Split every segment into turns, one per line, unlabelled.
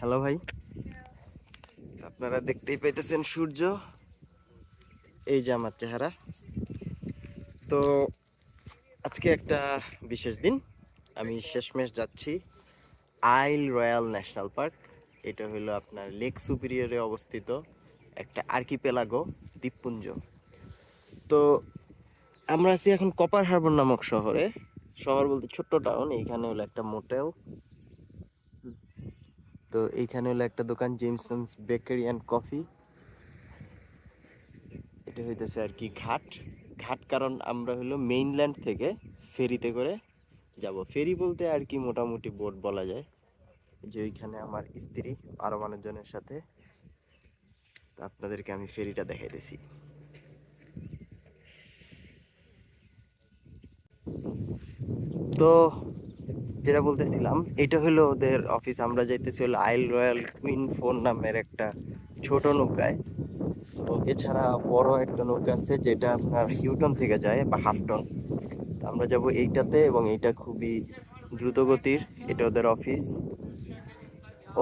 Hello ভাই, আপনারা দেখতেই পাইতেছেন সূর্য। এই যে আমার চেহারা। তো আজকে একটা বিশেষ দিন। আমি শেষমেশ যাচ্ছি আইল রয়্যাল ন্যাশনাল পার্ক। এটা হলো আপনার লেক সুপিরিয়রে অবস্থিত একটা আর্কিপেলাগো দ্বীপপুঞ্জ। তো আমরা আছি এখন কপার হারবার নামক শহরে। শহর বলতে ছোট্ট টাউন। এইখানে হলো একটা মোটেল। তো এইখানে হলো একটা দোকান, জেমসন্স বেকারি অ্যান্ড কফি। এটা হইতেছে আর কি ঘাট ঘাট, কারণ আমরা হলো মেইনল্যান্ড থেকে ফেরিতে করে যাব। ফেরি বলতে আর কি মোটামুটি বোট বলা যায়। যে ওইখানে আমার স্ত্রী আরো মানুষজনের সাথে। তো আপনাদেরকে আমি ফেরিটা দেখাইতেছি। তো যেটা বলতেছিলাম, এটা হলো ওদের অফিস। আমরা যাইতেছি হলো আইল রয়্যাল কুইন ফোর নামের একটা ছোট নৌকায়। তো এছাড়া বড় একটা নৌকা আছে যেটা আপনার হিউটন থেকে যায় বা হাফটন। তো আমরা যাব এইটাতে, এবং এইটা খুবই দ্রুত গতির। এটা ওদের অফিস।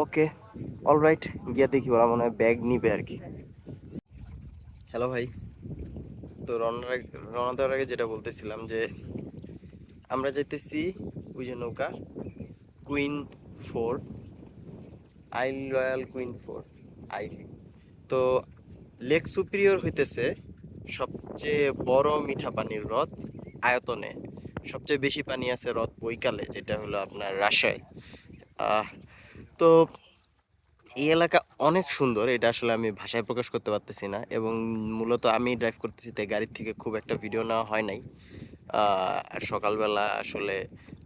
ওকে, অলরাইট, গিয়া দেখি ওরা মনে হয় ব্যাগ নিবে আর কি। হ্যালো ভাই, তো রওনা দেওয়ার আগে যেটা বলতেছিলাম যে আমরা যাইতেছি ওই যে নৌকা কুইন ফোর, আইল রয়্যাল কুইন ফোর, আইভি। তো লেক সুপিরিয়র হইতেছে সবচেয়ে বড় মিঠা পানির হ্রদ আয়তনে। সবচেয়ে বেশি পানি আছে হ্রদ বৈকালে, যেটা হলো আপনার রাজশাহী। আহ তো এই এলাকা অনেক সুন্দর। এটা আসলে আমি ভাষায় প্রকাশ করতে পারতেছি না, এবং মূলত আমি ড্রাইভ করতেছি তাই গাড়ির থেকে খুব একটা ভিডিও নেওয়া হয় নাই। আর সকালবেলা আসলে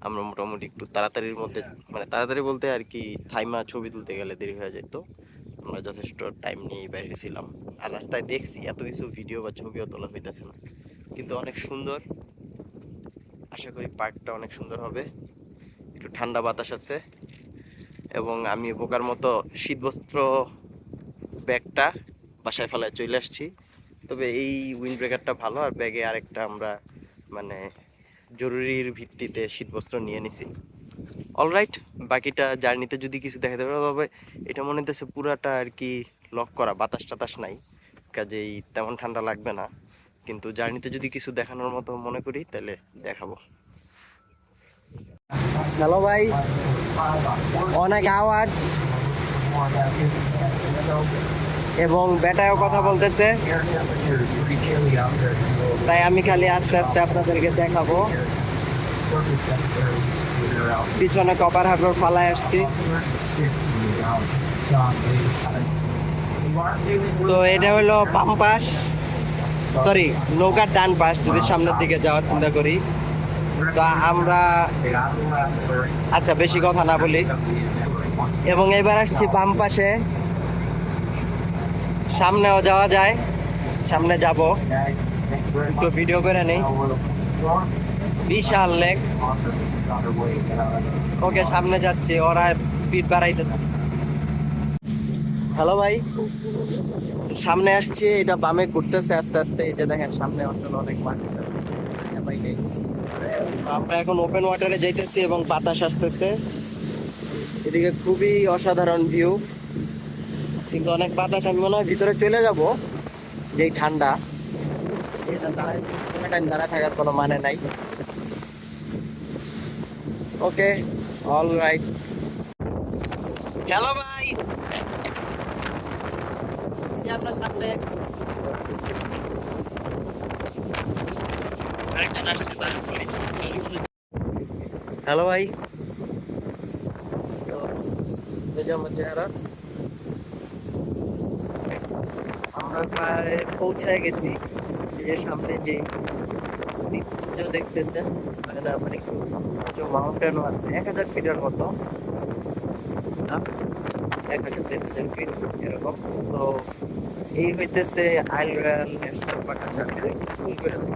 আমরা মোটামুটি একটু তাড়াতাড়ির মধ্যে, মানে তাড়াতাড়ি বলতে আর কি থাইমা ছবি তুলতে গেলে দেরি হয়ে যেত। আমরা যথেষ্ট টাইম নিয়ে বের হয়েছিলাম। আর রাস্তায় দেখছি এত কিছু ভিডিও বা ছবিও তোলা হইতেছে না, কিন্তু অনেক সুন্দর। আশা করি পার্কটা অনেক সুন্দর হবে। একটু ঠান্ডা বাতাস আছে, এবং আমি বোকার মতো শীতবস্ত্র ব্যাগটা বাসায় ফেলায় চলে আসছি। তবে এই উইন্ড ব্রেকারটা ভালো, আর ব্যাগে আরেকটা আমরা মানে জরুরির ভিত্তিতে শীতবস্ত্র নিয়ে নিছি। অলরাইট, বাকিটা জার্নিতে যদি কিছু দেখাতে পারো, তবে এটা মনে হইতেছে পুরাটা আর কি লক করা, বাতাস টাতাস নাই, কাজেই তেমন ঠান্ডা লাগবে না। কিন্তু জার্নিতে যদি কিছু দেখানোর মতো মনে করি তাহলে দেখাবো। হ্যালো ভাই, অনেক আওয়াজ এবং বেটায়ও কথা বলতেছে, তাই আমি খালি আস্তে আস্তে আপনাদেরকে দেখাবো। পিছনে কপার হারবার ফালায় আসছি। তো এটা হলো বাম পাশ, সরি নৌকার ডান পাশ যদি সামনের দিকে যাওয়ার চিন্তা করি। তা আমরা আচ্ছা বেশি কথা না বলি, এবং এবার আসছি বাম পাশে। সামনেও যাওয়া যায়, সামনে যাব, একটু ভিডিও করে নেই। বিশাল লেক। ওকে, সামনে যাচ্ছি, ওরা স্পিড বাড়াইতেছে। হ্যালো ভাই, সামনে আসছি, এটা বামে ঘুরতেছে আস্তে আস্তে। এই যে দেখেন সামনে আসলে অনেক মানুষ আছে। আমরা এখন ওপেন ওয়াটারে যাইতেছি এবং বাতাস আসতেছে। এদিকে খুবই অসাধারণ ভিউ, কিন্তু অনেক বাতাস। আমি মনে হয় ভিতরে চলে যাব, যেই ঠান্ডা, দাঁড়া থাকার কোনো মানে নাই। ওকে, অল রাইট। হ্যালো ভাই, আপনার সামনে হ্যালো ভাই, এই যে আমার চেহারা। আমরা প্রায় পৌঁছায় গেছি। এই যে সামনে যে দ্বীপপুঞ্জ দেখতেছেন, মানে আমার একটু উঁচু মাউন্টেনও আছে, 1000 ফিটের মতো, 1000-1500 ফিট এরকম। তো এই হইতেছে আইল রয়্যাল ন্যাশনাল পার্ক। আচ্ছা, আমি একটু জুম করে দিই।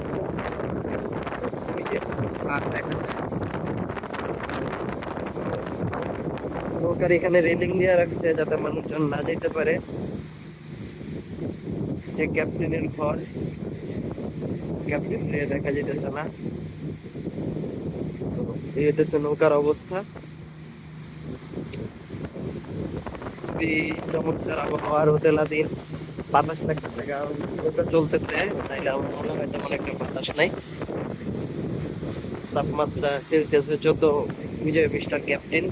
ওই যে পার্ক দেখা যায়। নৌকার এখানে রেলিং দিয়ে রাখছে যাতে মানুষজন না যেতে পারে। যে ক্যাপ্টেনের ঘর, ক্যাপ্টেন দেখা যেতেছে না। এই হইতেছে নৌকার অবস্থা। খুবই চমৎকার আবহাওয়ার হোটেল দিন। বাতাস লাগতেছে কারণ রোদটা চলতেছে, তাইলে আমার মনে হয় তেমন একটা বাতাস নাই। তাপমাত্রা সেলসিয়াসে 14, বিজয় মিস্টার ক্যাপ্টেন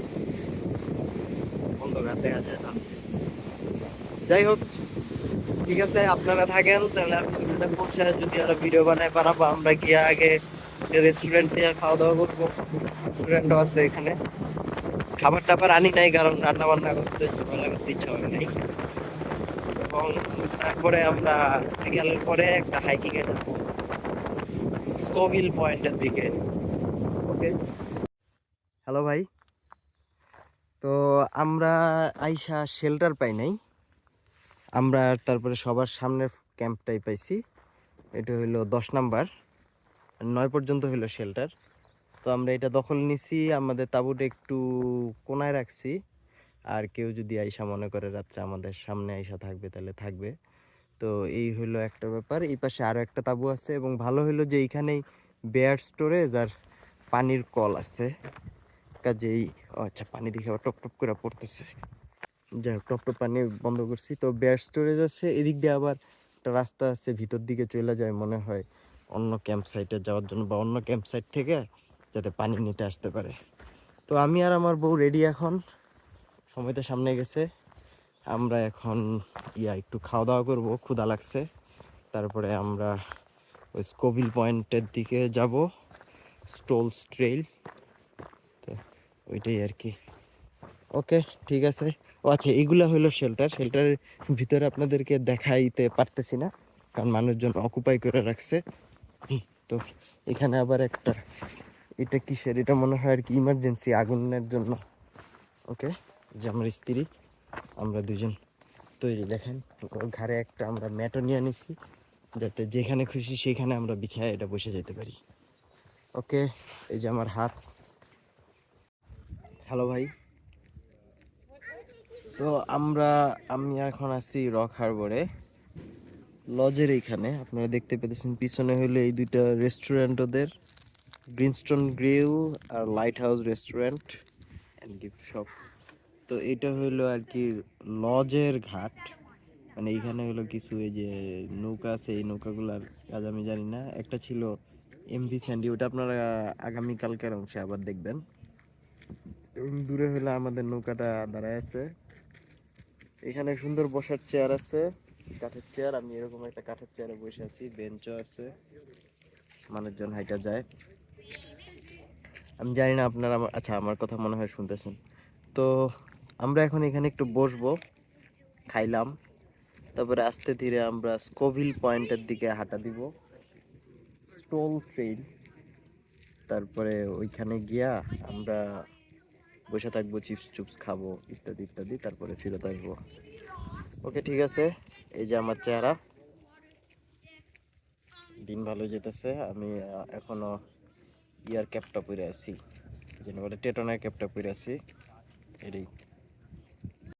অন্ধকার দেখা যায় না। যাই হোক, ঠিক আছে, আপনারা থাকেন তাহলে আমি ওখানে পৌঁছে যদি আরো ভিডিও বানায় পারাবো। আমরা গিয়ে আগে রেস্টুরেন্টে খাওয়া দাওয়া করবো, রেস্টুরেন্টও আছে এখানে। খাবার টাবার আনি নাই কারণ রান্না বান্না করতে ঝামেলা করতে ইচ্ছা হয় নাই। এবং তারপরে আমরা বিকালের পরে একটা হাইকিং এ যাবো স্কোভিল পয়েন্টের দিকে। ওকে, হ্যালো ভাই। তো আমরা আইসা শেল্টার পাই নাই, আমরা তারপরে সবার সামনের ক্যাম্পটাই পাইছি। এটা হইলো 10 নাম্বার, 9 পর্যন্ত হইলো শেল্টার। তো আমরা এটা দখল নিছি, আমাদের তাঁবুটা একটু কোনায় রাখছি। আর কেউ যদি আইসা মনে করে রাত্রে আমাদের সামনে আইসা থাকবে তাহলে থাকবে। তো এই হইলো একটা ব্যাপার। এই পাশে আরও একটা তাঁবু আছে এবং ভালো হইলো যে এইখানেই বেয়ার স্টোরেজ আর পানির কল আছে। কাজেই আচ্ছা, পানি দেখে আবার টপ টপ করে পড়তেছে। যাই হোক, টপ টপ পানি বন্ধ করছি। তো বেয়ার স্টোরেজ আছে, এদিক দিয়ে আবার একটা রাস্তা আছে ভিতর দিকে চলে যায় মনে হয় অন্য ক্যাম্প সাইটে যাওয়ার জন্য, বা অন্য ক্যাম্প সাইট থেকে যাতে পানি নিতে আসতে পারে। তো আমি আর আমার বউ রেডি এখন, সময় তো সামনে গেছে। আমরা এখন একটু খাওয়া দাওয়া করবো, ক্ষুধা লাগছে। তারপরে আমরা ওই স্কোভিল পয়েন্টের দিকে যাব, স্টোলস ট্রেইল। তো ওইটাই আর কি। ওকে, ঠিক আছে। ও আচ্ছা, এইগুলা হলো শেল্টার। শেল্টারের ভিতরে আপনাদেরকে দেখাইতে পারতেছি না কারণ মানুষজন অকুপাই করে রাখছে। তো এখানে আবার একটা, এটা কিসের, এটা মনে হয় আর কি ইমার্জেন্সি আগুনের জন্য। ওকে, যে আমার স্ত্রী, আমরা দুজন তৈরি। দেখেন ওর ঘাড়ে একটা আমরা ম্যাটও নিয়ে নিছি, যাতে যেখানে খুশি সেখানে আমরা বিছায় এটা বসে যেতে পারি। ওকে, এই যে আমার হাত। হ্যালো ভাই। তো আমি এখন আছি রক হারবারে, লজের এইখানে। আপনারা দেখতে পেতেছেন পিছনে হইলো এই দুইটা রেস্টুরেন্ট ওদের, গ্রিনস্টোন গ্রিল আর Light House Restaurant and gift shop. তো এটা হইলো আর কি লজের ঘাট। মানে এইখানে হলো কিছু এই যে নৌকা আছে, এই নৌকাগুলার কাজ আমি জানি না। একটা ছিল এমভি স্যান্ডি, ওটা আপনারা আগামীকালকের অংশে আবার দেখবেন। এবং দূরে হলো আমাদের নৌকাটা দাঁড়ায় আছে। এখানে সুন্দর বসার চেয়ার আছে, কাঠের চেয়ার। আমি এরকম একটা কাঠের চেয়ারে বসে আছি, বেঞ্চও আছে, মানুষজন হাইটা যায়। আমি জানি না আপনারা আচ্ছা, আমার কথা মনে হয় শুনতেছেন। তো আমরা এখন এখানে একটু বসবো, খাইলাম, তারপরে আস্তে ধীরে আমরা স্কোভিল পয়েন্টের দিকে হাঁটা দিব, স্টোল ট্রেইল। তারপরে ওইখানে গিয়া আমরা বসে থাকবো, চিপস চুপস খাবো, ইত্যাদি ইত্যাদি, তারপরে ফেরত আসবো। ওকে, ঠিক আছে। এই যে আমার চেহারা, দিন ভালো যেতেছে। আমি এখনো ক্যাপটা পরে আছি, যেন বলে টেটনের ক্যাপটা পরে আছি। এটাই।